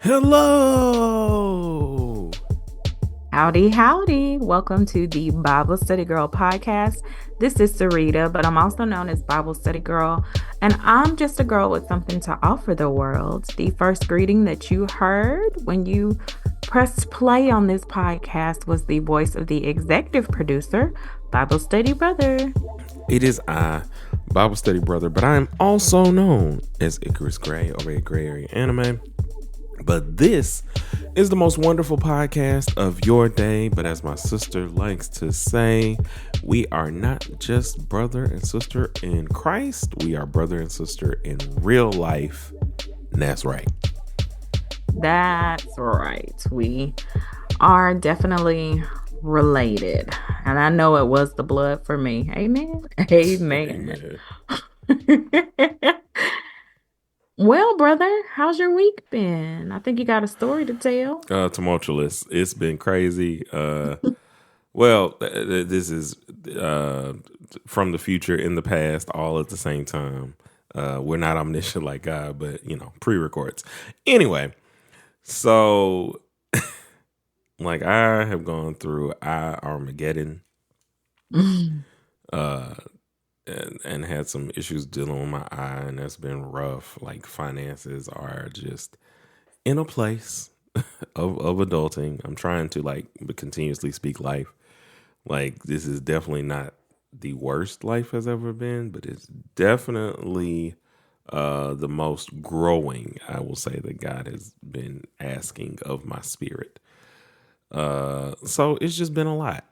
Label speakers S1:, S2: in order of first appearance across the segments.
S1: Hello.
S2: Howdy, howdy. Welcome to the Bible Study Girl podcast. This is Sarita, but I'm also known as Bible Study Girl, and I'm just a girl with something to offer the world. The first greeting that you heard when you pressed play on this podcast was the voice of the executive producer, Bible Study Brother.
S1: It is I, Bible Study Brother, but I am also known as Icarus Gray over at Gray Area Anime. But this is the most wonderful podcast of your day. But as my sister likes to say, we are not just brother and sister in Christ. We are brother and sister in real life. And that's right.
S2: That's right. We are definitely related. And I know it was the blood for me. Amen. Amen. Well, brother, how's your week been? I think you got a story to tell.
S1: Tumultuous. It's been crazy. Well, this is from the future in the past, all at the same time. We're not omniscient like God, but, pre-records. Anyway, so, like, I have gone through Armageddon. And had some issues dealing with my eye, and that's been rough. Like, finances are just in a place of adulting. I'm trying to continuously speak life. Like, this is definitely not the worst life has ever been, but it's definitely the most growing, I will say, that God has been asking of my spirit. So it's just been a lot.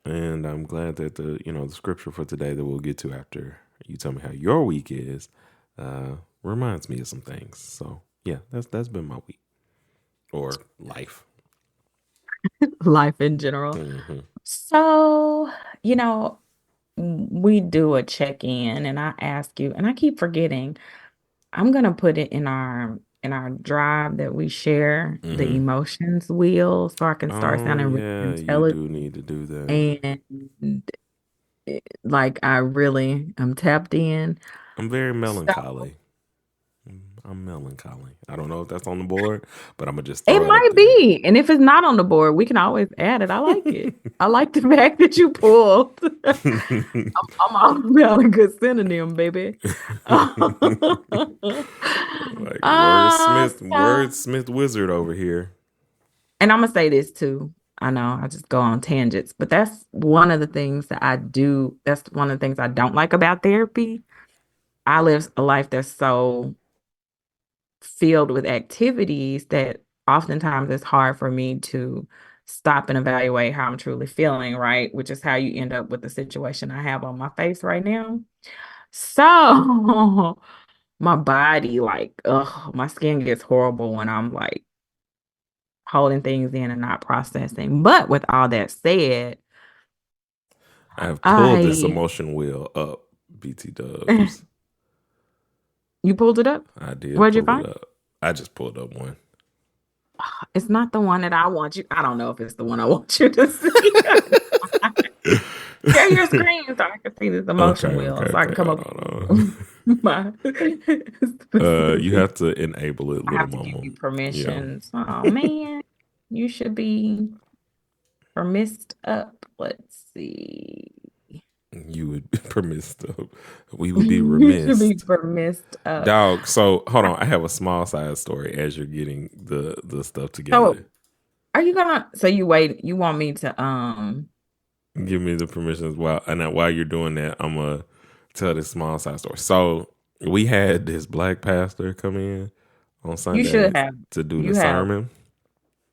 S1: And I'm glad that the scripture for today that we'll get to after you tell me how your week is reminds me of some things. So yeah, that's been my week or life.
S2: Life in general.
S1: Mm-hmm.
S2: So, we do a check-in and I ask you, and I keep forgetting, I'm gonna put it in our drive that we share, the emotions wheel, so I can start sounding really intelligent.
S1: You do need to do that.
S2: And I'm tapped in.
S1: I'm very melancholy. I'm melancholy. I don't know if that's on the board, but I'm gonna just throw
S2: it might be. And if it's not on the board, we can always add it. I like it. I like the fact that you pulled. I'm all about a good synonym, baby.
S1: Wordsmith wizard over here.
S2: And I'm gonna say this too. I know I just go on tangents, but that's one of the things that I do. That's one of the things I don't like about therapy. I live a life that's so filled with activities that oftentimes it's hard for me to stop and evaluate how I'm truly feeling, right? Which is how you end up with the situation I have on my face right now. So my body, my skin gets horrible when I'm like holding things in and not processing. But with all that said,
S1: I've pulled this emotion wheel up, BT Dubs.
S2: You pulled it up?
S1: I did.
S2: Where'd you find
S1: it up? I just pulled up one.
S2: It's not the one that I want you. I don't know if it's the one I want you to see. Share your screen so I can see this emotion wheel. So I can come up with my.
S1: You have to enable it.
S2: I have to give you permissions. Yeah. Oh man, you should be permissed up. Let's see.
S1: You would be permissed up. We would be remiss.
S2: You should be permissed up.
S1: Dog, so hold on. I have a small side story as you're getting the stuff together.
S2: So, are you gonna you want me to
S1: give me the permissions while you're doing that, I'm gonna tell this small side story. So we had this black pastor come in on Sunday to do the sermon.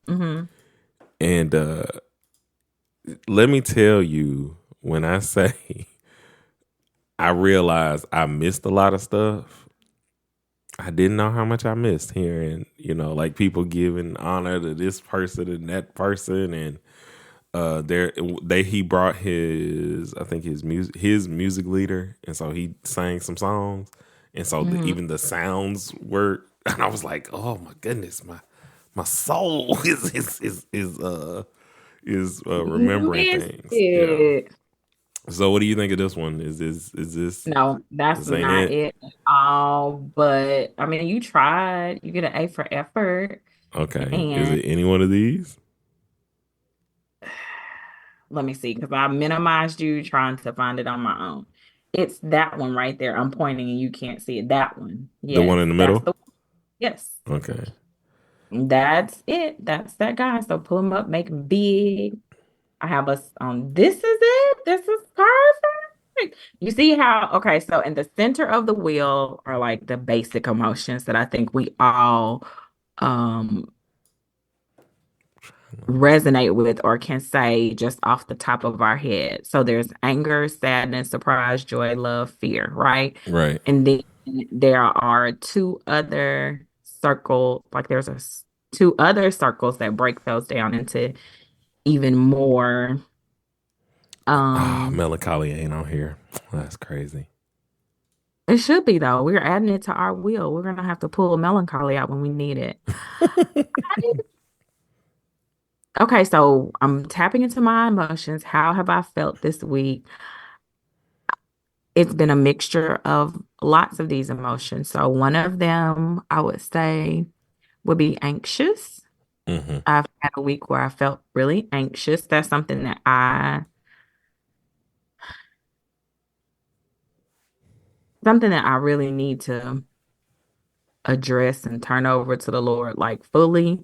S2: Mm-hmm.
S1: And let me tell you, when I say I realized I missed a lot of stuff, I didn't know how much I missed hearing, people giving honor to this person and that person. And he brought his music leader. And so he sang some songs. And so even the sounds were, and I was like, oh my goodness, my soul is is
S2: You
S1: remembering
S2: missed
S1: things. Yeah.
S2: it.
S1: So what do you think of this one? Is this
S2: No, that's
S1: this ain't
S2: not
S1: it?
S2: it at all. But I mean, you tried. You get an A for effort.
S1: Okay. Is
S2: And
S1: it any one of these?
S2: let me see, because I minimized you trying to find it on my own. It's that one right there. I'm pointing and you can't see it. That one.
S1: The one
S2: Yes,
S1: in the
S2: that's
S1: middle?
S2: the yes.
S1: Okay.
S2: That's it. That's that guy. So pull him up, make him big. I have us on. This is it. This is perfect. You see how, okay, so in the center of the wheel are like the basic emotions that I think we all um resonate with or can say just off the top of our head. So there's anger, sadness, surprise, joy, love, fear, right?
S1: Right.
S2: And then there are two other circles, like two other circles that break those down into even more.
S1: Ah,
S2: um
S1: melancholy ain't on here. That's crazy.
S2: it should be though. We're adding it to our wheel. We're gonna have to pull melancholy out when we need it. Okay, so I'm tapping into my emotions. How have I felt this week? It's been a mixture of lots of these emotions. So one of them I would say would be anxious.
S1: Hmm.
S2: I've had a week where I felt really anxious. That's something that I really need to address and turn over to the Lord like fully.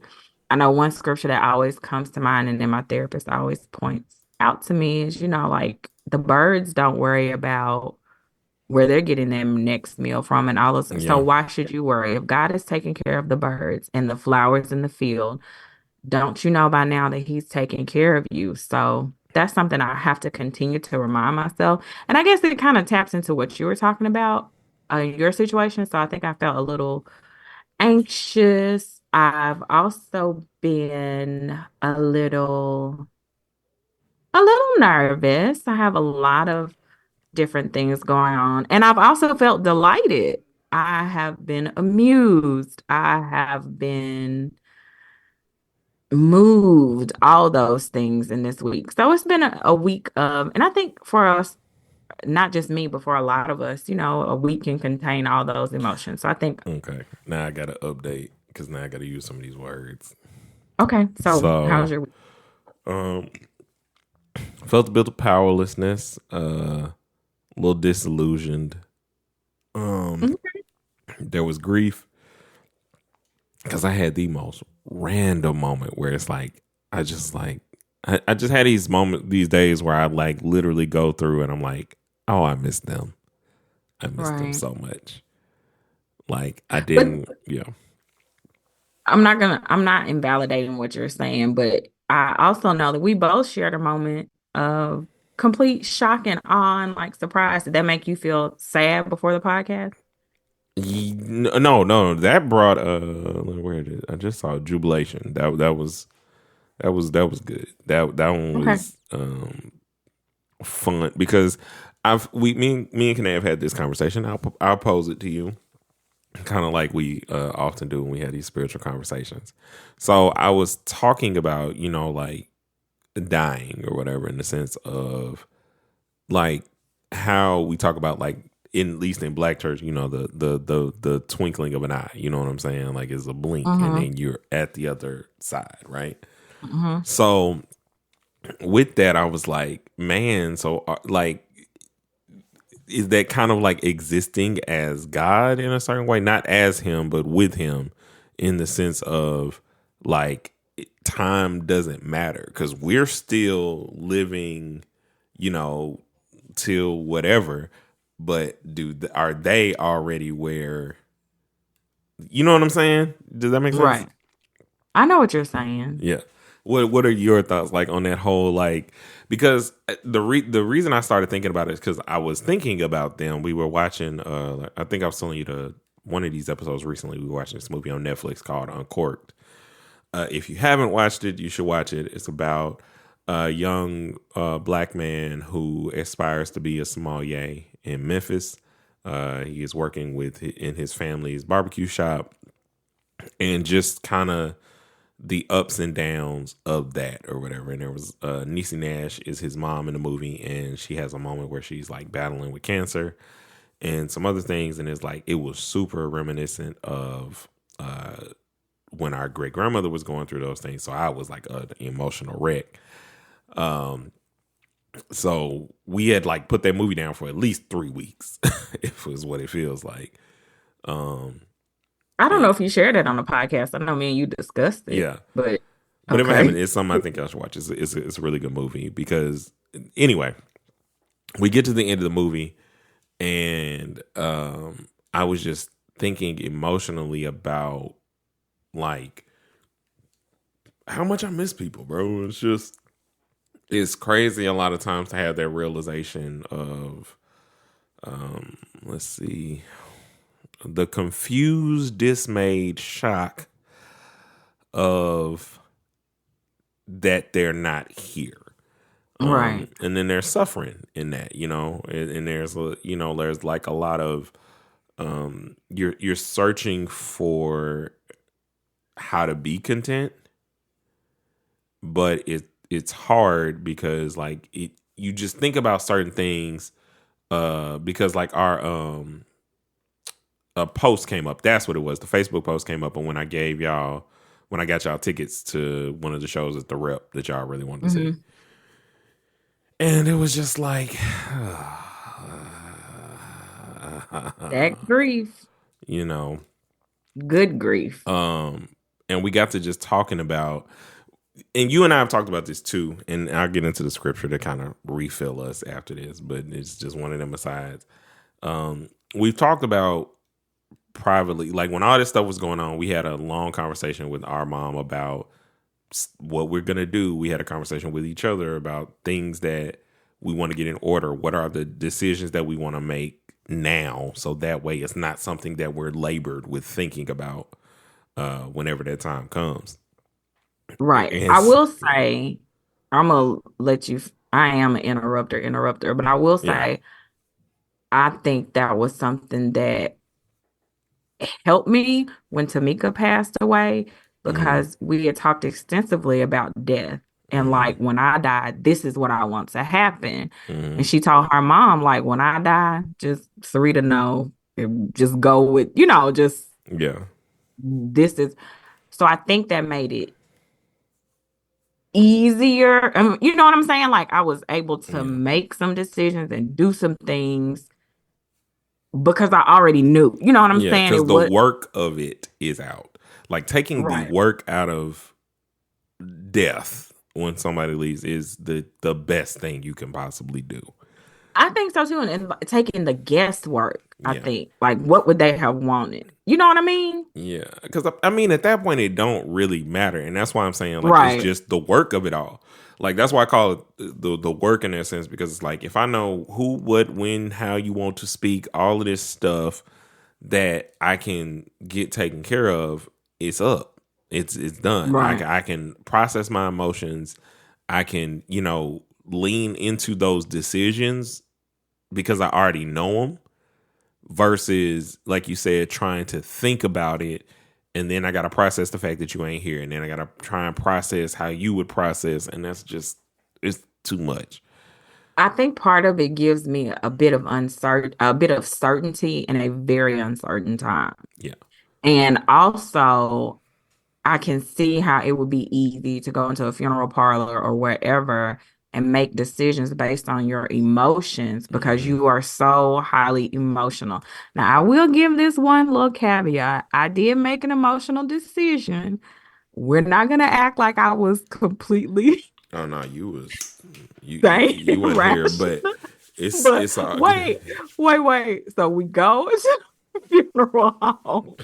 S2: I know one scripture that always comes to mind, and then my therapist always points out to me is, like the birds don't worry about where they're getting their next meal from and all this. So
S1: Yeah.
S2: why should you worry? If God is taking care of the birds and the flowers in the field, don't you know by now that He's taking care of you? So that's something I have to continue to remind myself. And I guess it kind of taps into what you were talking about, your situation. So I think I felt a little anxious. I've also been a little nervous. I have a lot of different things going on. And I've also felt delighted. I have been amused. I have been moved, all those things in this week. So it's been a week of, and I think for us, not just me, but for a lot of us, a week can contain all those emotions. So I think,
S1: Okay. Now I gotta update because now I gotta use some of these words.
S2: okay, so how's
S1: So
S2: your week?
S1: um felt a bit of powerlessness, a little disillusioned. Um
S2: Mhm.
S1: there was grief because I had the most random moment where it's like I just had these days where I like literally go through and I'm like, oh, I miss them. I miss them
S2: Right.
S1: so much. Like I
S2: But
S1: didn't, yeah.
S2: I'm not invalidating what you're saying, but I also know that we both shared a moment of complete shock and awe and like surprise. Did that make you feel sad before the podcast?
S1: No, that brought where it is. I just saw jubilation. That was good. That one
S2: Okay.
S1: was fun because me and Kane have had this conversation. I'll pose it to you, kind of like we often do when we have these spiritual conversations. So I was talking about like dying or whatever in the sense of like how we talk about like at least in black church, the twinkling of an eye. You know what I'm saying? Like it's a blink and
S2: Mm-hmm.
S1: then you're at the other side, right?
S2: Mm-hmm.
S1: So with that, I was like, man, so like, is that kind of like existing as God in a certain way, not as Him, but with Him, in the sense of like time doesn't matter because we're still living, you know, till whatever. But are they already where? You know what I'm saying? Does that make sense?
S2: Right. I know what you're saying.
S1: Yeah. What are your thoughts like on that whole like because the reason I started thinking about it is because I was thinking about them. We were watching I think I was telling you the one of these episodes recently. We were watching this movie on Netflix called Uncorked. If you haven't watched it, you should watch it. It's about a young black man who aspires to be a sommelier in Memphis. He is working in his family's barbecue shop and just kind of the ups and downs of that or whatever. And there was Niecy Nash is his mom in the movie, and she has a moment where she's like battling with cancer and some other things, and it's like it was super reminiscent of when our great grandmother was going through those things. So I was like an emotional wreck. So we had like put that movie down for at least 3 weeks. It was what it feels like.
S2: I don't
S1: And
S2: know if you shared it on the podcast. I know me and you discussed it,
S1: yeah,
S2: but
S1: but if I haven't,
S2: okay.
S1: it's something I think y'all should watch. It's a really good movie because anyway, we get to the end of the movie, and I was just thinking emotionally about like how much I miss people, bro. It's crazy a lot of times to have that realization of let's see, the confused, dismayed shock of that they're not here.
S2: Right.
S1: And then there's suffering in that, and there's there's like a lot of you're searching for how to be content, but it's hard because like you just think about certain things because like our a post came up. That's what it was. The Facebook post came up, and when I got y'all tickets to one of the shows at the Rep that y'all really wanted to see,
S2: Hmm.
S1: and it was just like,
S2: That grief,
S1: you know,
S2: good grief.
S1: um, and we got to just talking about, and you and I have talked about this too, and I'll get into the scripture to kind of refill us after this, but it's just one of them asides. We've talked about privately, like when all this stuff was going on, we had a long conversation with our mom about what we're gonna do. We had a conversation with each other about things that we want to get in order. What are the decisions that we want to make now, so that way it's not something that we're labored with thinking about whenever that time comes.
S2: Right.
S1: And
S2: I will say, I'm gonna let you. I am an interrupter, but I will
S1: yeah,
S2: say, I think that was something that helped me when Tamika passed away
S1: hmm
S2: because we had talked extensively about death and
S1: hmm
S2: like when I die, this is what I want to happen. And
S1: hmm
S2: she told her mom, like, when I die, just three to know, just go with, just
S1: yeah,
S2: this is. So I think that made it easier. You know what I'm saying? Like I was able to
S1: yeah,
S2: make some decisions and do some things because I already knew. You know what I'm
S1: yeah.
S2: saying?
S1: Because
S2: It
S1: the
S2: was
S1: work of it is out. Like taking the
S2: right.
S1: work out of death when somebody leaves is the best thing you can possibly do.
S2: I think so too. And taking the guesswork, I
S1: Yeah.
S2: think. Like, what would they have wanted? You know what I mean?
S1: Yeah, because I mean, at that point, it don't really matter, and that's why I'm saying like it's
S2: Right.
S1: just the work of it all. Like that's why I call it the work in that sense because it's like if I know who, what, when, how you want to speak, all of this stuff that I can get taken care of, it's up, it's done.
S2: Right.
S1: I can process my emotions. I can lean into those decisions because I already know them versus like you said trying to think about it and then I got to process the fact that you ain't here and then I got to try and process how you would process and that's just it's too much.
S2: I think part of it gives me a bit of certainty in a very uncertain time.
S1: Yeah.
S2: And also, I can see how it would be easy to go into a funeral parlor or wherever and make decisions based on your emotions because
S1: hmm
S2: you are so highly emotional. Now, I will give this one little caveat. I did make an emotional decision. We're not going to act like I was completely
S1: oh no, you was
S2: sane,
S1: you wasn't here but
S2: rational.
S1: it's
S2: But
S1: it's all good.
S2: wait. So we go to the funeral home.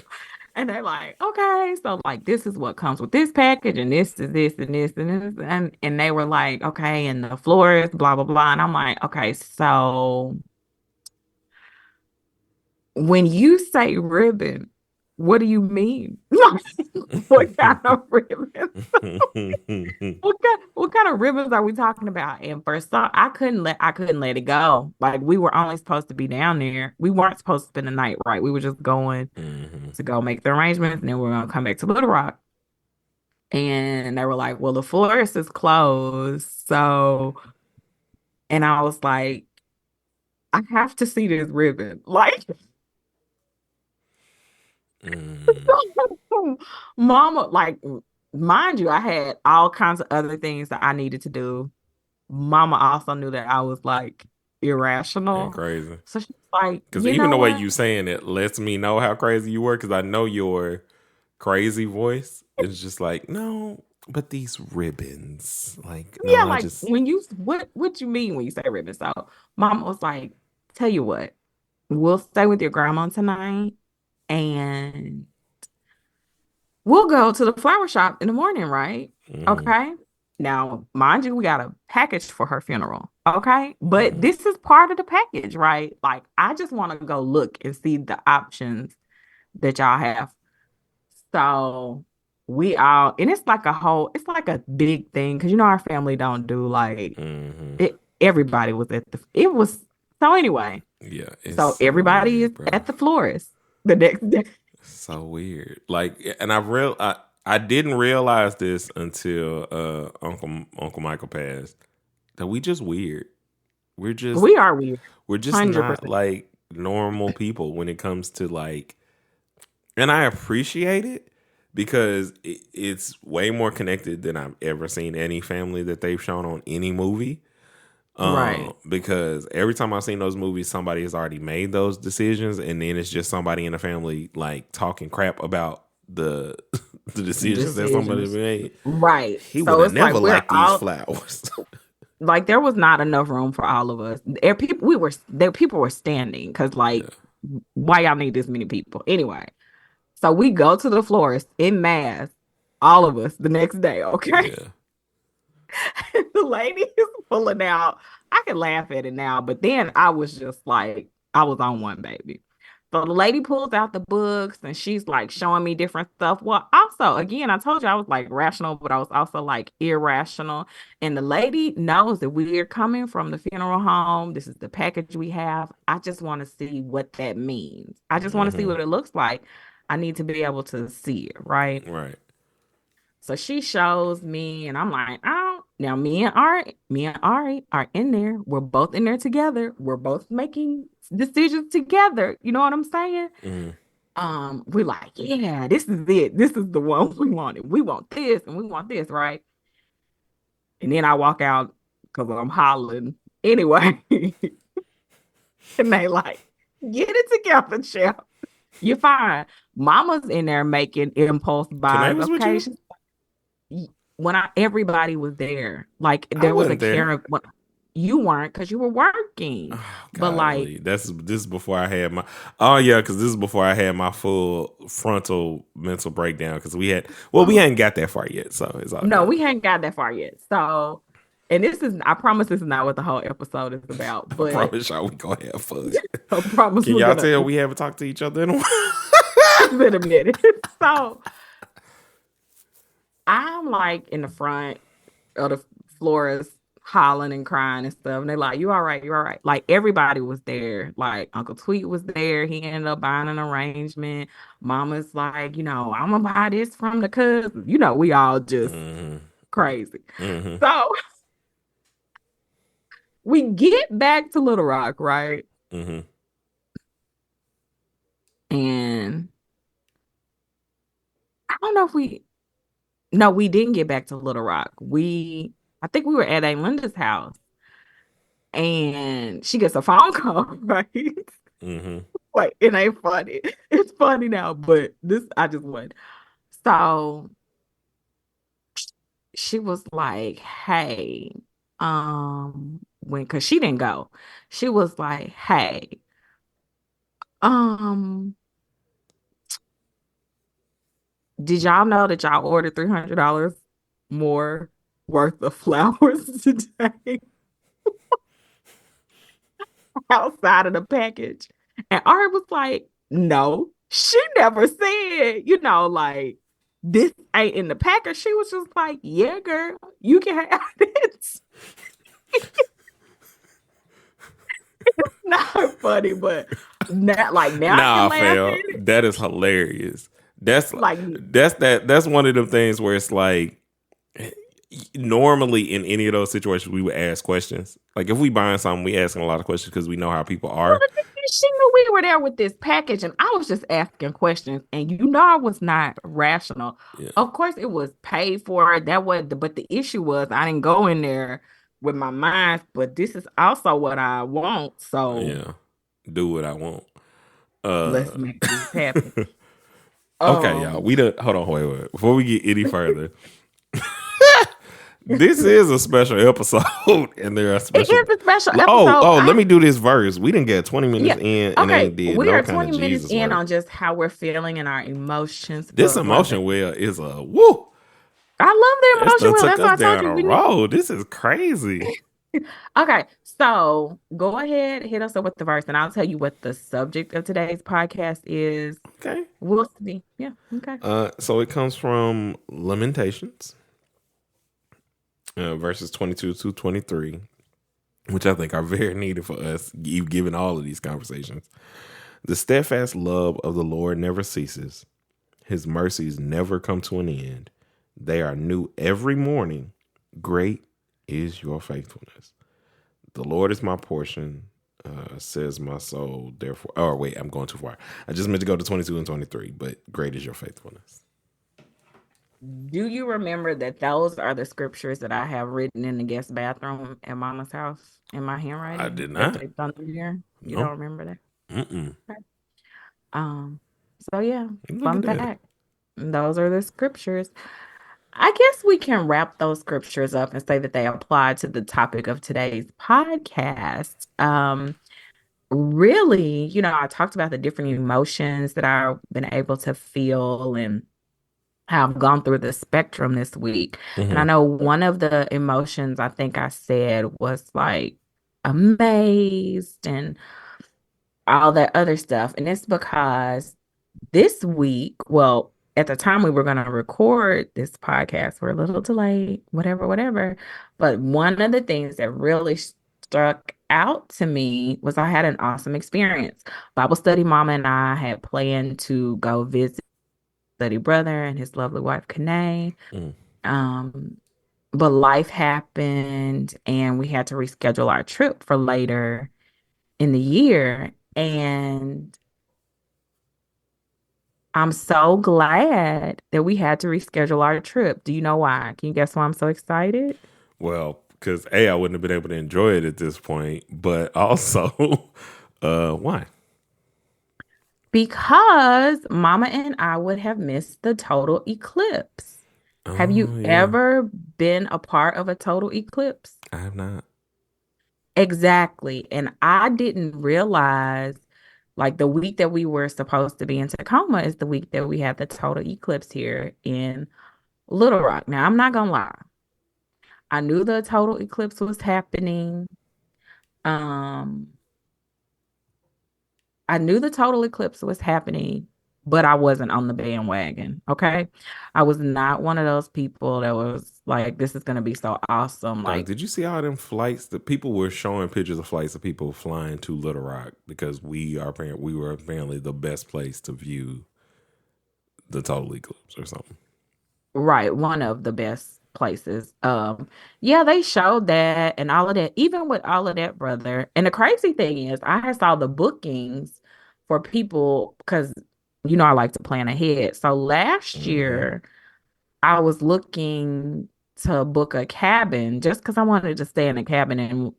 S2: And they're like, okay, so like this is what comes with this package, and this is this and this and this, and they were like, okay, and the floor is blah blah blah, and I'm like, okay, so when you say ribbon, what do you mean? What kind of ribbon? What kind of ribbons are we talking about? And for some, I couldn't let it go. Like we were only supposed to be down there. We weren't supposed to spend the night, right? We were just going
S1: hmm
S2: to go make the arrangements, and then we are gonna come back to Little Rock. And they were like, well, the florist is closed. So, and I was like, I have to see this ribbon. Like,
S1: Mm.
S2: mama, like, mind you, I had all kinds of other things that I needed to do. Mama also knew that I was like
S1: And
S2: irrational.
S1: crazy.
S2: So she's like,
S1: Because
S2: you
S1: even
S2: know
S1: the way
S2: what?
S1: you saying it lets me know how crazy you were. Because I know your crazy voice. It's just like, no, but these ribbons. Like, no,
S2: Yeah,
S1: I
S2: like
S1: just.
S2: when you what you mean when you say ribbon? So mama was like, tell you what, we'll stay with your grandma tonight and we'll go to the flower shop in the morning, right?
S1: Mm-hmm,
S2: Okay. Now, mind you, we got a package for her funeral. Okay. But
S1: mm-hmm,
S2: this is part of the package, right? Like, I just want to go look and see the options that y'all have. So we all, and it's like a whole, it's like a big thing because you know our family don't do like
S1: mm-hmm.
S2: it. Everybody was at the, it was, so anyway,
S1: Yeah, it's
S2: so
S1: so
S2: everybody is
S1: weird, bro.
S2: at the florist the next day.
S1: So weird. Like, and I didn't realize this until Uncle Michael passed. That we just weird. We're just
S2: We are weird,
S1: we're just not
S2: 100%.
S1: like normal people when it comes to like, and I appreciate it because it's way more connected than I've ever seen any family that they've shown on any movie.
S2: Right.
S1: Because every time I've seen those movies, somebody has already made those decisions, and then it's just somebody in the family like talking crap about the the decisions that somebody
S2: Decisions.
S1: made.
S2: Right.
S1: He would
S2: So
S1: have
S2: it's like
S1: never
S2: we're
S1: liked these
S2: all
S1: flowers.
S2: like there was not enough room for all of us. People we were there people were standing because like
S1: Yeah,
S2: why y'all need this many people? Anyway, so we go to the florist in mass, all of us the next day, okay?
S1: yeah.
S2: The lady is pulling out. I can laugh at it now, but then I was just like, I was on one, baby. So the lady pulls out the books and she's like showing me different stuff. Well, also, again, I told you I was like rational, but I was also like irrational. And the lady knows that we're coming from the funeral home. This is the package we have. I just want to see what that means. I just want to see
S1: Hmm.
S2: what it looks like. I need to be able to see it, right?
S1: Right.
S2: So she shows me, and I'm like, oh, now me and Ari are in there. We're both in there together. We're both making decisions together. You know what I'm saying?
S1: Hmm.
S2: We're like, yeah, this is it. This is the one we wanted. We want this and we want this, right? And then I walk out because I'm hollering anyway. And they like, get it together, Chef. You're fine. Mama's in there making impulse
S1: Tanae
S2: buys.
S1: was with
S2: Okay,
S1: you.
S2: she's when I everybody was there. Like
S1: I
S2: there was a
S1: wasn't there.
S2: care when you weren't because you were working.
S1: Oh,
S2: But like,
S1: golly, this is before I had my. Oh yeah, because this is before I had my full frontal mental breakdown. Because we hadn't got that far yet, so it's all
S2: no,
S1: good.
S2: we hadn't got that far yet. So, and this is I promise this is not what the whole episode is about,
S1: I
S2: but
S1: promise y'all we gonna have fun.
S2: I promise
S1: Can
S2: we're
S1: y'all
S2: gonna
S1: tell we haven't talked to each other in a while?
S2: it's been a minute. So I'm like in the front of the florist hollering and crying and stuff. And they're like, you all right, you all right. Like everybody was there. Like Uncle Tweet was there. He ended up buying an arrangement. Mama's like, I'm gonna buy this from the cousin. We all just
S1: Mm-hmm.
S2: crazy.
S1: Mm-hmm.
S2: So we get back to Little Rock, right?
S1: Mm-hmm.
S2: And I don't know if we no, we didn't get back to Little Rock. I think we were at Aunt Linda's house and she gets a phone call, right?
S1: Mm-hmm.
S2: Like it ain't funny. It's funny now, but this I just went. So she was like, "Hey, when because she didn't go, she was like, "Hey, um, did y'all know that y'all ordered $300 more worth of flowers today outside of the package?" And Ari was like, "No, she never said, like." This ain't in the package. She was just like, yeah, girl, you can have it. Not funny, but not like now I can
S1: Nah,
S2: laugh at
S1: fam,
S2: it.
S1: that is hilarious. That's
S2: Like,
S1: that's one of them things where it's like normally in any of those situations we would ask questions. Like if we buying something, we asking a lot of questions because we know how people
S2: well,
S1: are.
S2: she knew we were there with this package, and I was just asking questions, and I was not rational.
S1: Yeah,
S2: Of course, it was paid for. That was, but the issue was I didn't go in there with my mind. But this is also what I want, so
S1: yeah. Do what I want. Uh,
S2: let's make this happen.
S1: okay, y'all.
S2: Um,
S1: We done. Hold on, wait. Before we get any further, this is a special episode, and there are
S2: it
S1: special.
S2: is a special
S1: Oh,
S2: episode.
S1: oh, let me do this verse. We didn't get 20 minutes
S2: Yeah.
S1: in and
S2: Okay.
S1: ain't did
S2: We
S1: no
S2: are
S1: kind
S2: 20
S1: of
S2: minutes
S1: Jesus
S2: in
S1: work.
S2: on just how we're feeling and our emotions.
S1: This
S2: But brother,
S1: emotion wheel is a woo.
S2: I love the
S1: That
S2: emotion
S1: stuff
S2: wheel.
S1: took
S2: That's
S1: us
S2: why I told
S1: down
S2: you
S1: a
S2: we need.
S1: road. This is crazy.
S2: Okay. So go ahead, hit us up with the verse, and I'll tell you what the subject of today's podcast is.
S1: Okay.
S2: We'll see. Yeah. Okay.
S1: So it comes from Lamentations, verses 22 to 23, which I think are very needed for us, given all of these conversations. The steadfast love of the Lord never ceases. His mercies never come to an end. They are new every morning. Great is your faithfulness. The Lord is my portion, says my soul. Therefore, oh, wait, I'm going too far. I just meant to go to 22 and 23, but great is your faithfulness.
S2: Do you remember that those are the scriptures that I have written in the guest bathroom at Mama's house in my
S1: I
S2: handwriting
S1: did
S2: that
S1: not.
S2: they've done here? You don't
S1: No.
S2: remember that?
S1: Mm-mm.
S2: Okay. Um, so yeah,
S1: Look at
S2: fun
S1: that.
S2: fact. Those are the scriptures. I guess we can wrap those scriptures up and say that they apply to the topic of today's podcast. Really, I talked about the different emotions that I've been able to feel and how I've gone through the spectrum this week. And I
S1: Mm-hmm.
S2: know one of the emotions I think I said was like amazed and all that other stuff. And it's because this week, well, at the time we were going to record this podcast, we're a little delayed, whatever, whatever. But one of the things that really struck out to me was I had an awesome experience. Bible study mama and I had planned to go visit study brother and his lovely wife, Kanae.
S1: Mm.
S2: Um, but life happened and we had to reschedule our trip for later in the year. And I'm so glad that we had to reschedule our trip. Do you know why? Can you guess why I'm so excited?
S1: Well, because A, I wouldn't have been able to enjoy it at this point, but also, why?
S2: Because Mama and I would have missed the total eclipse. Have you
S1: Oh, yeah.
S2: ever been a part of a total eclipse?
S1: I have not.
S2: Exactly. And I didn't realize like the week that we were supposed to be in Tacoma is the week that we had the total eclipse here in Little Rock. Now, I'm not gonna lie. I knew the total eclipse was happening. Um, I knew the total eclipse was happening, but I wasn't on the bandwagon. Okay. I was not one of those people that was like, this is gonna be so awesome.
S1: Dog,
S2: Like,
S1: did you see all them flights that people were showing pictures of flights of people flying to Little Rock because we were apparently the best place to view the total eclipse or something.
S2: right, one of the best places. Yeah, they showed that and all of that. Even with all of that, brother. And the crazy thing is, I had saw the bookings for people because I like to plan ahead. So last
S1: Mm-hmm.
S2: year, I was looking to book a cabin just because I wanted to stay in a cabin in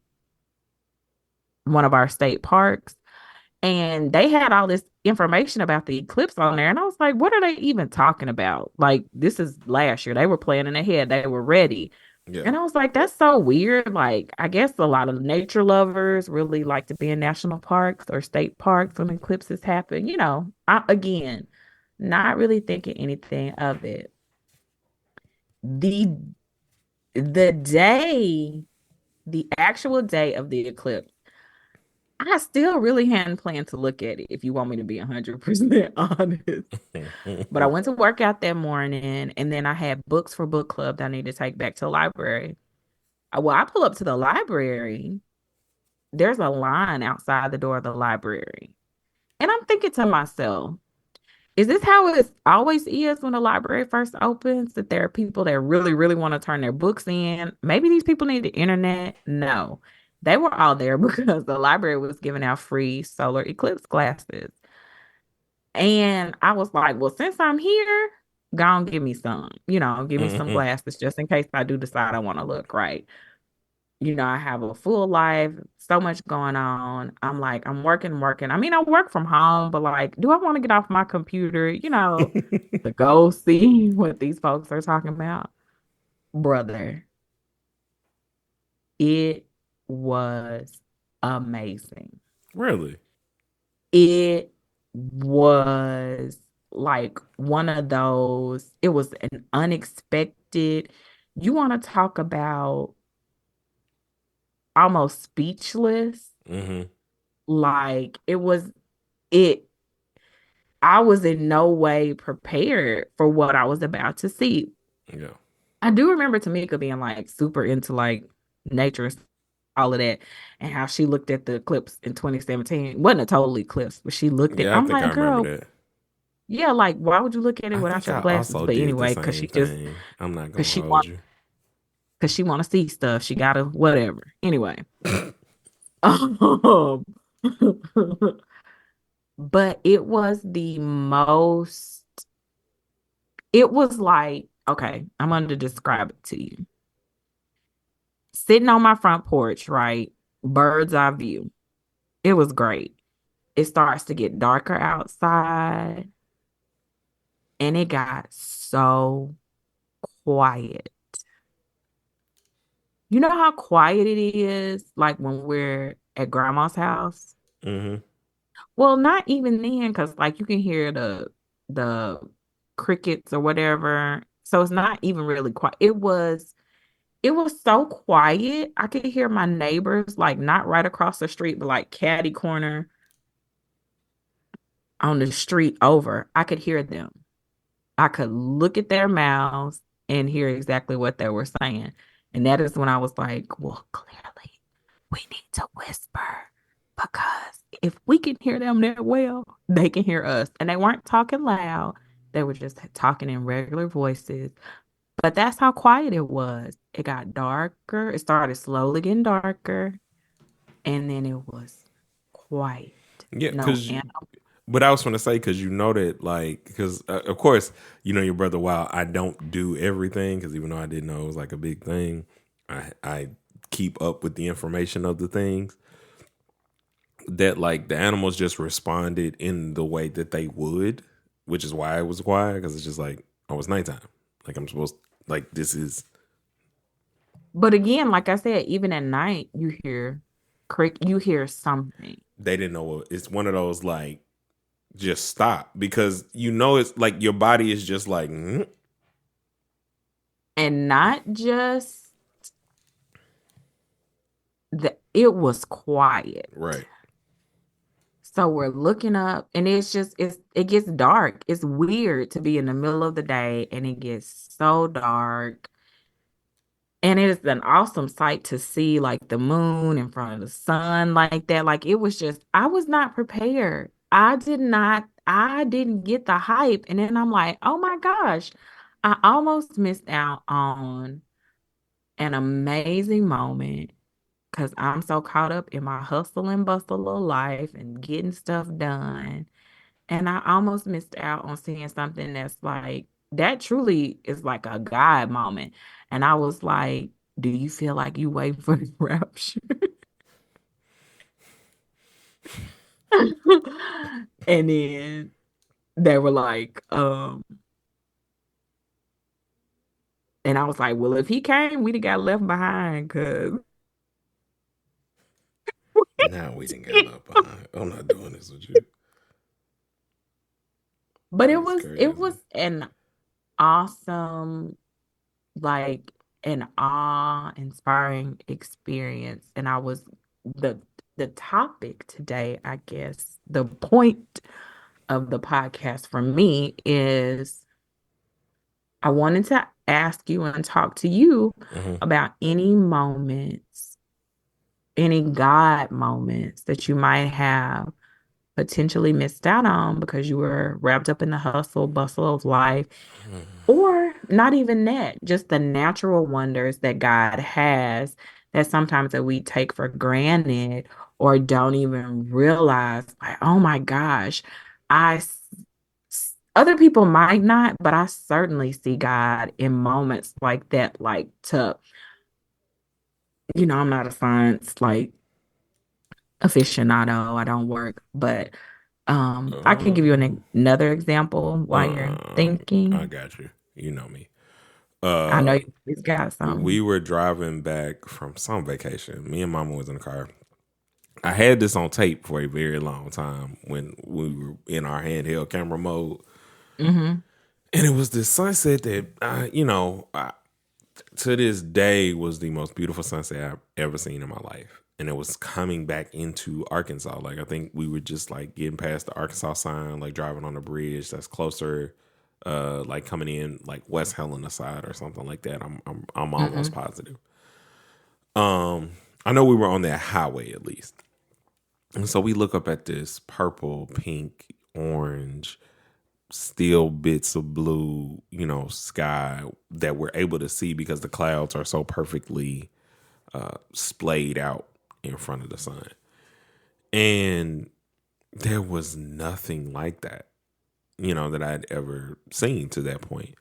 S2: one of our state parks. And they had all this information about the eclipse on there. And I was like, what are they even talking about? Like, this is last year. They were planning ahead, they were ready.
S1: Yeah.
S2: And I was like, that's so weird. Like, I guess a lot of nature lovers really like to be in national parks or state parks when eclipses happen. Again, not really thinking anything of it. The the day, the actual day of the eclipse, I still really hadn't planned to look at it, if you want me to be 100% honest. But I went to work out that morning and then I had books for book club that I need to take back to the library. Well, I pull up to the library. There's a line outside the door of the library. And I'm thinking to myself, Is this how it always is when the library first opens? That there are people that really, really want to turn their books in? Maybe these people need the internet. No, they were all there because the library was giving out free solar eclipse glasses. And I was like, well, since I'm here, go on, give me some, give me some
S1: Hmm.
S2: glasses just in case I do decide I want to look right. I have a full life, so much going on. I'm like, I'm working, working. I mean, I work from home, but like, do I want to get off my computer, to go see what these folks are talking about? Brother, it was amazing.
S1: Really?
S2: It was like one of those, it was an unexpected, you want to talk about almost speechless.
S1: Hmm.
S2: Like it I was in no way prepared for what I was about to see.
S1: Yeah.
S2: I do remember Tamika being like super into like nature and all of that, and how she looked at the eclipse in 2017. It wasn't a total eclipse, but she looked at
S1: Yeah, I
S2: I'm
S1: think I
S2: like,
S1: remember
S2: girl,
S1: that.
S2: yeah, like why would you look at it
S1: I
S2: without
S1: think
S2: your
S1: I
S2: glasses?
S1: also
S2: But
S1: did the
S2: anyway,
S1: same thing. I'm not
S2: because
S1: gonna
S2: she
S1: hold you.
S2: because she want to see stuff. She gotta whatever. Anyway. Um, but it was like, okay, I'm going to describe it to you. Sitting on my front porch, right? Bird's eye view. It was great. It starts to get darker outside and it got so quiet. You know how quiet it is like when we're at grandma's house?
S1: Hmm.
S2: Well, not even then, because like you can hear the crickets or whatever. So it's not even really quiet. It was so quiet. I could hear my neighbors like not right across the street, but like caddy corner on the street over. I could hear them. I could look at their mouths and hear exactly what they were saying. And that is when I was like, well, clearly we need to whisper because if we can hear them that well, they can hear us. And they weren't talking loud, they were just talking in regular voices. But that's how quiet it was. It got darker. It started slowly getting darker. And then it was quiet.
S1: Yeah,
S2: No
S1: because
S2: animal.
S1: but I was going to say because you know that like because of course you know your brother. While I don't do everything because even though I didn't know it was like a big thing, I keep up with the information of the things that like the animals just responded in the way that they would, which is why it was quiet because it's just like oh it's nighttime, like I'm supposed like this is
S2: But again, like I said, even at night, you hear something.
S1: they didn't know it's one of those like just stop because you know it's like your body is just like
S2: And not just it was quiet.
S1: right.
S2: So we're looking up and it gets dark. It's weird to be in the middle of the day and it gets so dark. And it is an awesome sight to see like the moon in front of the sun like that. Like it was just, I was not prepared. I didn't get the hype. And then I'm like, oh my gosh, I almost missed out on an amazing moment because I'm so caught up in my hustle and bustle of life and getting stuff done. And I almost missed out on seeing something that's like, that truly is like a God moment. And I was like, do you feel like you wait for the rapture? And then they were like, and I was like, well, if he came, we'd have got left behind because
S1: Now we didn't get left behind. I'm not doing this with you.
S2: but it
S1: It's
S2: was it was
S1: crazy.
S2: an awesome, like an awe-inspiring experience. And I was the the topic today, I guess, the point of the podcast for me is I wanted to ask you and talk to you
S1: Hmm.
S2: about any moments, any God moments that you might have potentially missed out on because you were wrapped up in the hustle bustle of life, or not even that, just the natural wonders that God has that sometimes that we take for granted or don't even realize, like, oh my gosh, other people might not, but I certainly see God in moments like that, like to, I'm not a science like aficionado. I don't work, but I can give you another example while you're
S1: I
S2: thinking.
S1: got you. You know me.
S2: I know
S1: Uh,
S2: you've got
S1: we
S2: some.
S1: were driving back from some vacation. Me and Mama was in the car. I had this on tape for a very long time when we were in our handheld camera mode,
S2: Hmm.
S1: and it was this sunset that to this day was the most beautiful sunset I've ever seen in my life. And it was coming back into Arkansas. Like I think we were just like getting past the Arkansas sign, like driving on the bridge that's closer, like coming in like West Helena side or something like that. I'm almost
S2: Hmm.
S1: positive. I know we were on that highway at least. And so we look up at this purple, pink, orange, still bits of blue, sky that we're able to see because the clouds are so perfectly splayed out in front of the sun. And there was nothing like that, that I'd ever seen to that point.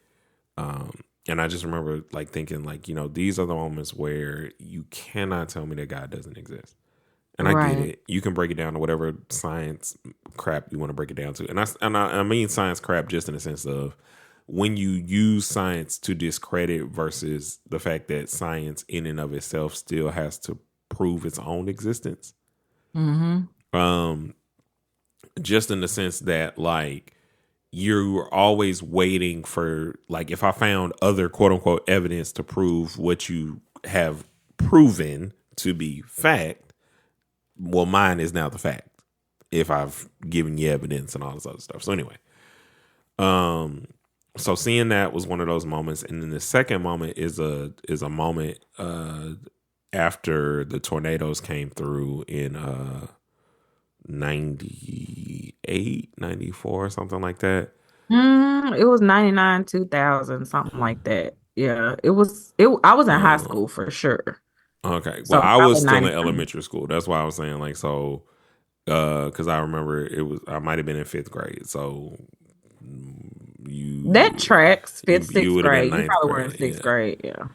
S1: And I just remember like thinking like, these are the moments where you cannot tell me that God doesn't exist. And I get
S2: Right.
S1: it. You can break it down to whatever science crap you want to break it down to. And I mean science crap just in the sense of when you use science to discredit versus the fact that science in and of itself still has to prove its own existence.
S2: Hmm.
S1: Um, just in the sense that like you're always waiting for like if I found other quote unquote evidence to prove what you have proven to be fact, well, mine is now the fact if I've given you evidence and all this other stuff. So anyway, so seeing that was one of those moments, and then the second moment is a moment after the tornadoes came through in 98, 94, something like that.
S2: It was 99, 2000, something like that. Yeah, I was in high
S1: Uh,
S2: school for sure.
S1: okay, well,
S2: So
S1: I was
S2: probably
S1: still in
S2: 99.
S1: elementary school. That's why I was saying like so. Because I remember I might have been in fifth grade, so
S2: That
S1: you
S2: tracks
S1: you
S2: fifth,
S1: you
S2: sixth
S1: would have been
S2: grade. You
S1: ninth
S2: probably were in
S1: grade,
S2: sixth
S1: yeah.
S2: grade. Yeah.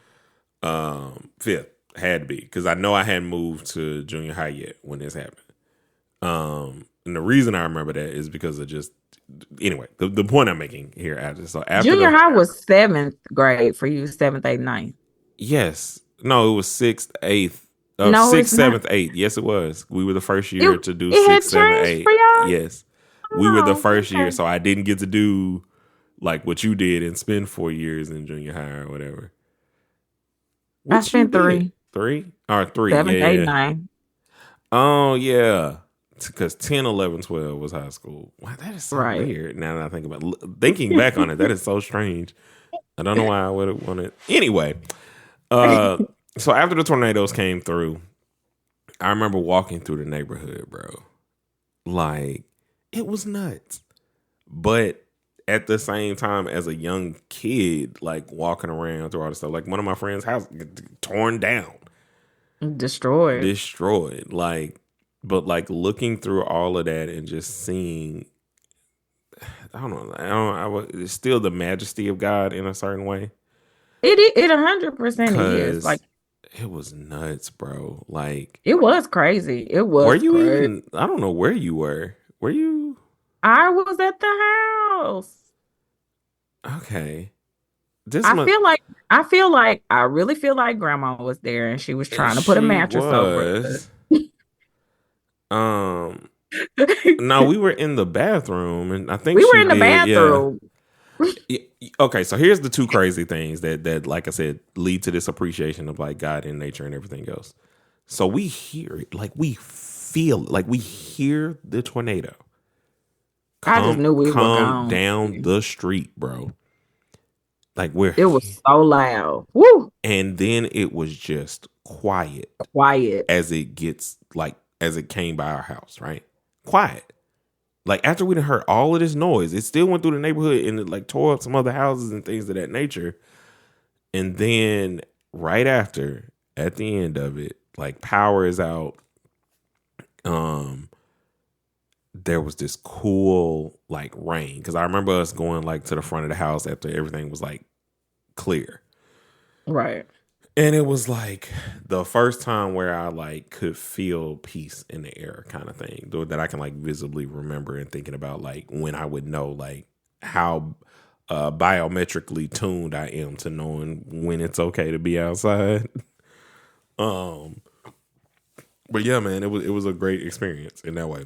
S1: Fifth had to be because I know I hadn't moved to junior high yet when this happened. And the reason I remember that is because of just anyway the point I'm making here after
S2: Junior
S1: the
S2: high was seventh grade for you, seventh, eighth, ninth.
S1: yes no it was sixth eighth
S2: No, it's
S1: sixth
S2: not.
S1: seventh eighth yes it was we were the first
S2: It
S1: year to do
S2: it had
S1: sixth seven
S2: changed for
S1: eight
S2: y'all.
S1: yes we were the
S2: Oh,
S1: first year
S2: okay.
S1: so I didn't get to do like what you did and spend 4 years in junior high or whatever.
S2: I
S1: Which you
S2: spent
S1: did?
S2: three,
S1: Three? Or three, yeah,
S2: seventh, eighth,
S1: yeah.
S2: ninth.
S1: Oh, yeah. Because 10, 11, 12 was high school. Wow, that is so
S2: Right.
S1: weird now that I think about it. Thinking back on it, that is so strange. I don't know why I would have wanted. Anyway, uh, so after the tornadoes came through, I remember walking through the neighborhood, bro. Like, it was nuts. But at the same time, as a young kid, like walking around through all this stuff, like one of my friends' house torn down,
S2: Destroyed.
S1: destroyed. Like, but like looking through all of that and just seeing, I don't know, it's still the majesty of God in a certain way.
S2: It 100% is. Like
S1: Cause it was nuts, bro. Like,
S2: it was crazy. It
S1: were
S2: was
S1: you
S2: crazy.
S1: even? I don't know where you were. Were you
S2: I was at the house.
S1: okay? This
S2: I
S1: month,
S2: feel like I really feel like grandma was there and she was trying to put a
S1: she
S2: mattress over us.
S1: was. Um, no, we were in the bathroom, and I think
S2: We were
S1: she
S2: in the
S1: did. Yeah.
S2: bathroom.
S1: Okay, so here's the two crazy things that like I said lead to this appreciation of like God and nature and everything else. So we hear it, like we feel it, like we hear the tornado
S2: I just knew we were
S1: come
S2: gone.
S1: down the street, bro. Like
S2: It was so loud. Woo!
S1: and then it was just quiet
S2: Quiet.
S1: as it gets like as it came by our house, right? Quiet. Like after we done heard all of this noise, it still went through the neighborhood and it like tore up some other houses and things of that nature. And then right after, at the end of it, like power is out. Um, there was this cool like rain because I remember us going like to the front of the house after everything was like clear.
S2: Right.
S1: And it was like the first time where I like could feel peace in the air kind of thing that I can like visibly remember and thinking about like when I would know like how biometrically tuned I am to knowing when it's okay to be outside. um but yeah, man, it was a great experience in that way.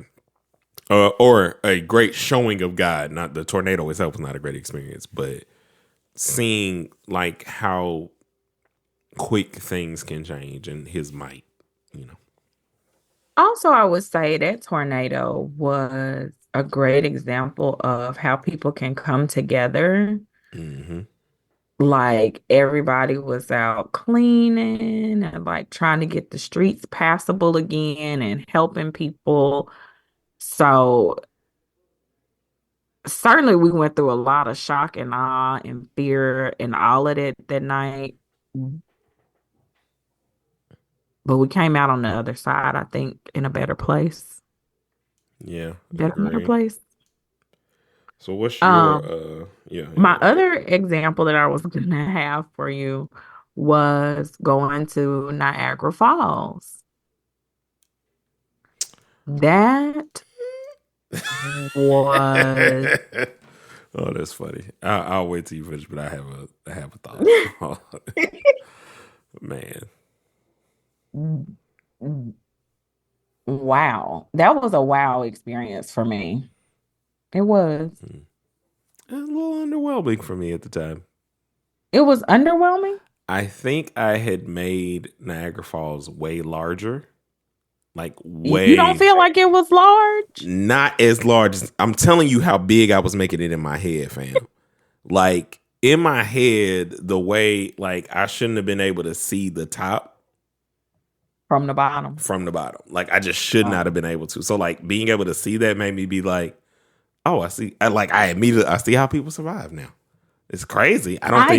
S1: Or a great showing of God. Not the tornado itself was not a great experience, but seeing like how quick things can change and his might, you know.
S2: Also, I would say that tornado was a great example of how people can come together.
S1: Mm-hmm.
S2: Like everybody was out cleaning and like trying to get the streets passable again and helping people. So certainly we went through a lot of shock and awe and fear and all of it that night. But we came out on the other side, I think, in a better place.
S1: Yeah,
S2: Better
S1: agree.
S2: place.
S1: So what's your
S2: Um,
S1: yeah.
S2: my other example that I was gonna have for you was going to Niagara Falls. That was
S1: Oh, that's funny. I'll wait till you finish, but I have a thought. Man.
S2: wow. That was a wow experience for me. It was.
S1: It was a little underwhelming for me at the time.
S2: It was underwhelming.
S1: I think I had made Niagara Falls way larger. Like
S2: You don't
S1: way
S2: feel like it was large?
S1: not as large as I'm telling you how big I was making it in my head, fam. Like in my head, the way like I shouldn't have been able to see the top
S2: From the bottom.
S1: from the bottom. Like I just should not
S2: Oh.
S1: have been able to. So like being able to see that made me be like, oh, I see. I see how people survive now. It's crazy.
S2: I don't.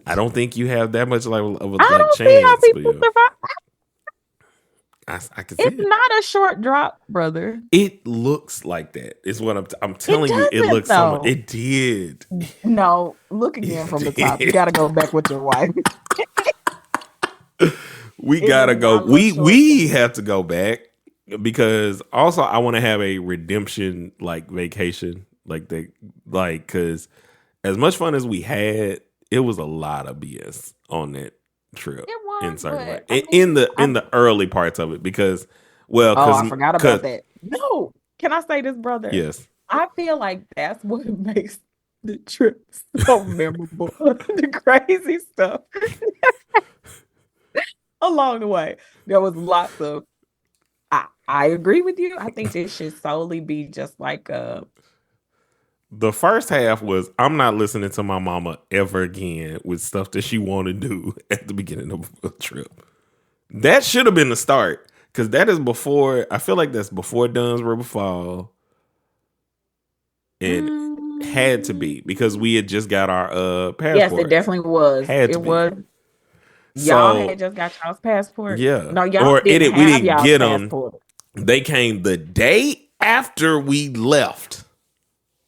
S1: I don't think you have that much like of a
S2: I
S1: like
S2: don't see how
S1: chance, but
S2: people
S1: yeah,
S2: survive.
S1: I can see
S2: It's
S1: it.
S2: not a short drop, brother.
S1: It looks like that. Is what I'm
S2: It
S1: telling you. It
S2: doesn't
S1: looks so much.
S2: though.
S1: It did.
S2: No, look again from the
S1: It
S2: top. You
S1: did.
S2: got to go back with your wife.
S1: We
S2: It
S1: gotta
S2: does
S1: go.
S2: not look short to
S1: We
S2: me.
S1: have to go back because also I want to have a redemption like vacation like that like because as much fun as we had, it was a lot of BS on that trip
S2: It
S1: in
S2: was,
S1: certain way
S2: but I mean,
S1: in the early parts of it because well
S2: oh, I forgot
S1: because
S2: about that. No, can I say this, brother?
S1: yes.
S2: I feel like that's what makes the trip so memorable. The crazy stuff along the way. There was lots of. I agree with you. I think this should solely be just like a.
S1: The first half was I'm not listening to my mama ever again with stuff that she want to do at the beginning of a trip. That should have been the start because that is before. I feel like that's before Dunn's River Fall. It had to
S2: Mm,
S1: be because we had just got our
S2: yes, it
S1: passports.
S2: definitely was.
S1: Had to
S2: It
S1: be.
S2: was. Y'all
S1: So
S2: had just got y'all's passport.
S1: yeah,
S2: No, y'all
S1: or
S2: didn't
S1: we
S2: have
S1: didn't
S2: y'all's
S1: get them.
S2: passport.
S1: They came the day after we left.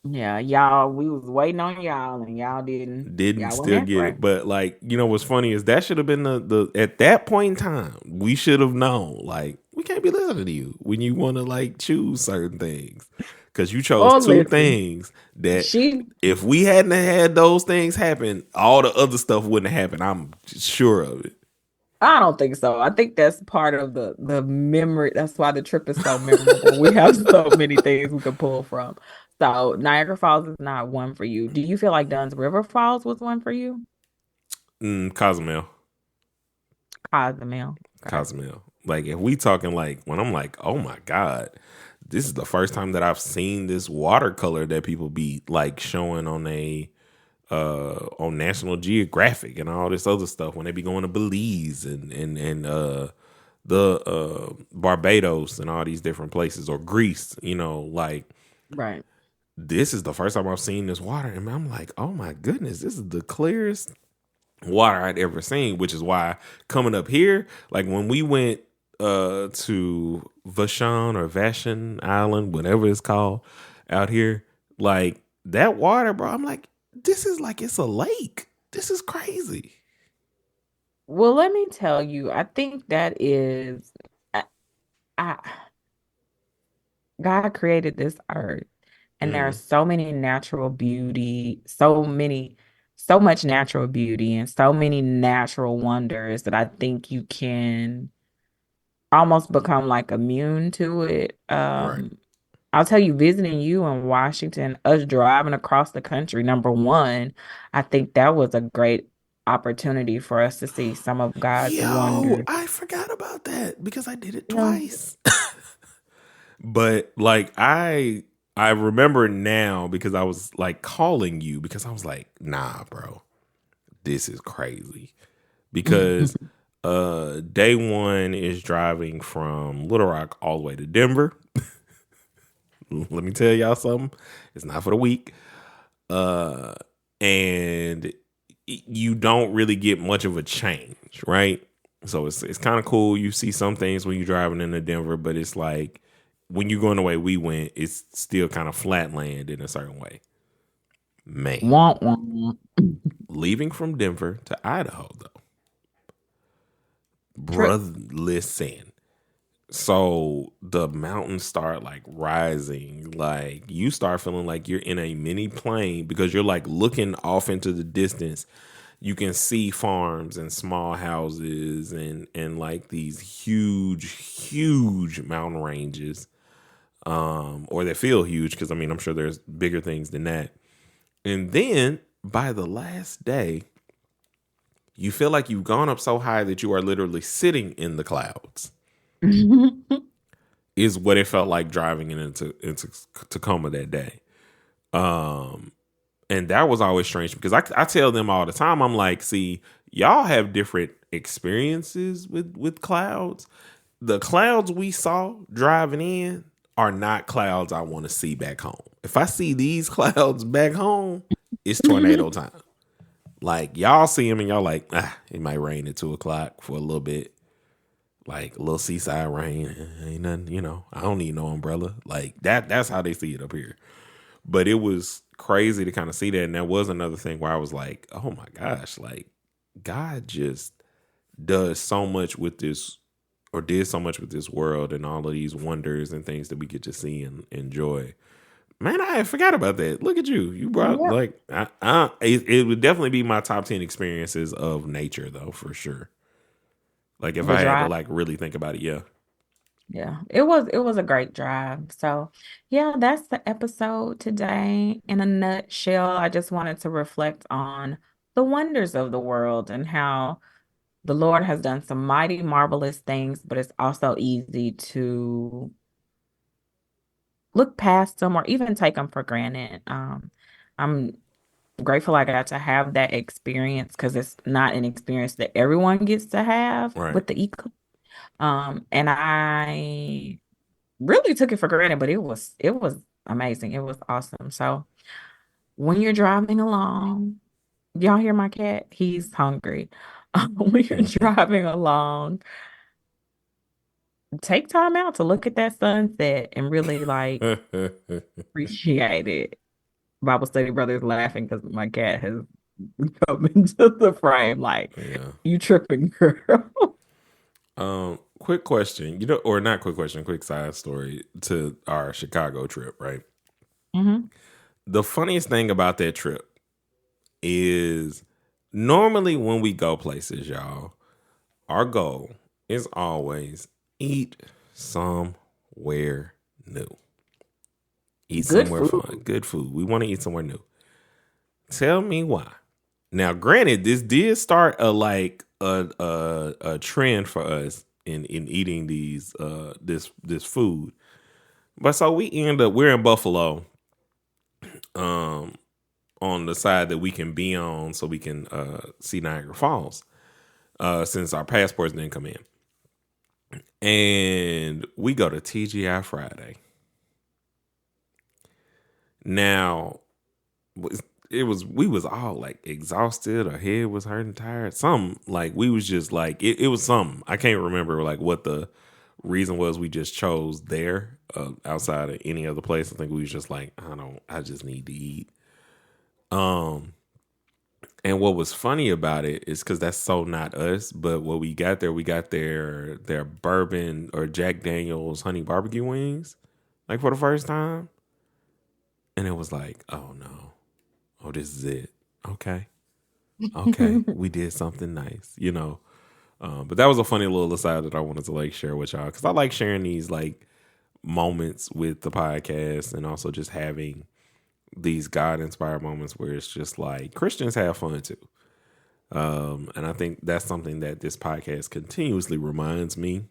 S2: Yeah, y'all, we was waiting on y'all and y'all didn't.
S1: Didn't
S2: Y'all wasn't
S1: still
S2: that
S1: get
S2: great.
S1: it, but like what's funny is that should have been the at that point in time we should have known like we can't be listening to you when you want to like choose certain things because you chose
S2: Oh,
S1: two
S2: listen,
S1: things that
S2: she
S1: if we hadn't had those things happen, all the other stuff wouldn't have happened. I'm sure of it.
S2: I don't think so. I think that's part of the memory. That's why the trip is so memorable. We have so many things we can pull from. So Niagara Falls is not one for you. Do you feel like Dunn's River Falls was one for you?
S1: Cozumel.
S2: Cozumel. Okay.
S1: Cozumel. Like if we talking like when I'm like, oh my God, this is the first time that I've seen this watercolor that people be like showing on National Geographic and all this other stuff when they be going to Belize and the Barbados and all these different places or Greece, like
S2: Right.
S1: This is the first time I've seen this water, and I'm like, oh my goodness, this is the clearest water I'd ever seen. Which is why coming up here, like when we went to Vashon or Vashon Island, whatever it's called out here, like that water, bro, I'm like, this is like it's a lake. This is crazy.
S2: Well, let me tell you, I think that is, I, I God created this earth, and there are
S1: Mm,
S2: so many natural beauty, so much natural beauty, and so many natural wonders that I think you can almost become like immune to it.
S1: right.
S2: I'll tell you, visiting you in Washington, us driving across the country, number one, I think that was a great opportunity for us to see some of God's
S1: Yo,
S2: wonders.
S1: I forgot about that because I did it
S2: Yeah.
S1: twice. But like I remember now because I was like calling you because I was like, nah, bro, this is crazy. Because day one is driving from Little Rock all the way to Denver. Let me tell y'all something. It's not for the weak. Uh and you don't really get much of a change, right? So it's kind of cool. You see some things when you're driving into Denver, but it's like when you're going the way we went, it's still kind of flat land in a certain way. Man,
S2: Want one.
S1: leaving from Denver to Idaho though,
S2: Trip.
S1: brother, listen. So the mountains start like rising, like you start feeling like you're in a mini plane because you're like looking off into the distance. You can see farms and small houses and like these huge mountain ranges, or they feel huge because I mean I'm sure there's bigger things than that. And then by the last day, you feel like you've gone up so high that you are literally sitting in the clouds. Is what it felt like driving into Tacoma that day. Um, and that was always strange because I tell them all the time, I'm like, see, y'all have different experiences with clouds. The clouds we saw driving in are not clouds I want to see back home. If I see these clouds back home, it's tornado time. Like y'all see them and y'all like, it might rain at 2 o'clock for a little bit, like a little seaside rain. Ain't nothing, I don't need no umbrella. Like that's how they see it up here. But it was crazy to kind of see that. And that was another thing where I was like, oh my gosh, like God just does so much with this or did so much with this world and all of these wonders and things that we get to see and enjoy. Man, I forgot about that. Look at you. You brought
S2: Yep.
S1: like it would definitely be my top 10 experiences of nature though, for sure. Like if
S2: The
S1: I had to
S2: drive.
S1: like really think about it, yeah.
S2: Yeah, it was a great drive. So, yeah, that's the episode today. In a nutshell, I just wanted to reflect on the wonders of the world and how the Lord has done some mighty, marvelous things, but it's also easy to look past them or even take them for granted. I'm grateful I got to have that experience because it's not an experience that everyone gets to have
S1: Right.
S2: with the eclipse. And I really took it for granted, but it was amazing. It was awesome. So when you're driving along, y'all hear my cat? He's hungry. When you're driving along, take time out to look at that sunset and really like appreciate it. Bible study brothers laughing because my cat has come into the frame like
S1: Yeah.
S2: you tripping girl.
S1: Quick question, or not quick question, quick side story to our Chicago trip, right?
S2: Hmm.
S1: The funniest thing about that trip is normally when we go places, y'all, our goal is always eat somewhere new. Eat
S2: Good
S1: somewhere
S2: food.
S1: fun, good food. We want to eat somewhere new. Tell me why. Now, granted, this did start a trend for us in eating this food. But so we're in Buffalo, um, on the side that we can be on, so we can see Niagara Falls. Since our passports didn't come in, and we go to TGI Friday. Now, it was we was all like exhausted, our head was hurting, tired. Some like we was just like it was something. I can't remember like what the reason was. We just chose there outside of any other place. I think we was just like I just need to eat. Um, and what was funny about it is because that's so not us. But what we got their bourbon or Jack Daniel's honey barbecue wings, like for the first time, and it was like, oh no, oh this is it. Okay, okay, we did something nice, you know. But that was a funny little aside that I wanted to like share with y'all because I like sharing these like moments with the podcast and also just having these God inspired moments where it's just like Christians have fun too. And I think that's something that this podcast continuously reminds me.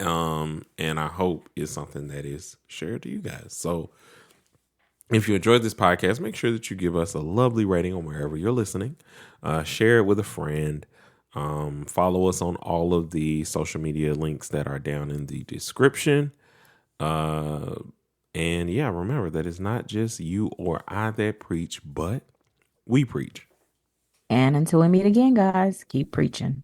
S1: And I hope is something that is shared to you guys. So if you enjoyed this podcast, make sure that you give us a lovely rating on wherever you're listening. Share it with a friend. Follow us on all of the social media links that are down in the description. And yeah, remember that it's not just you or I that preach, but we preach.
S2: And until we meet again, guys, keep preaching.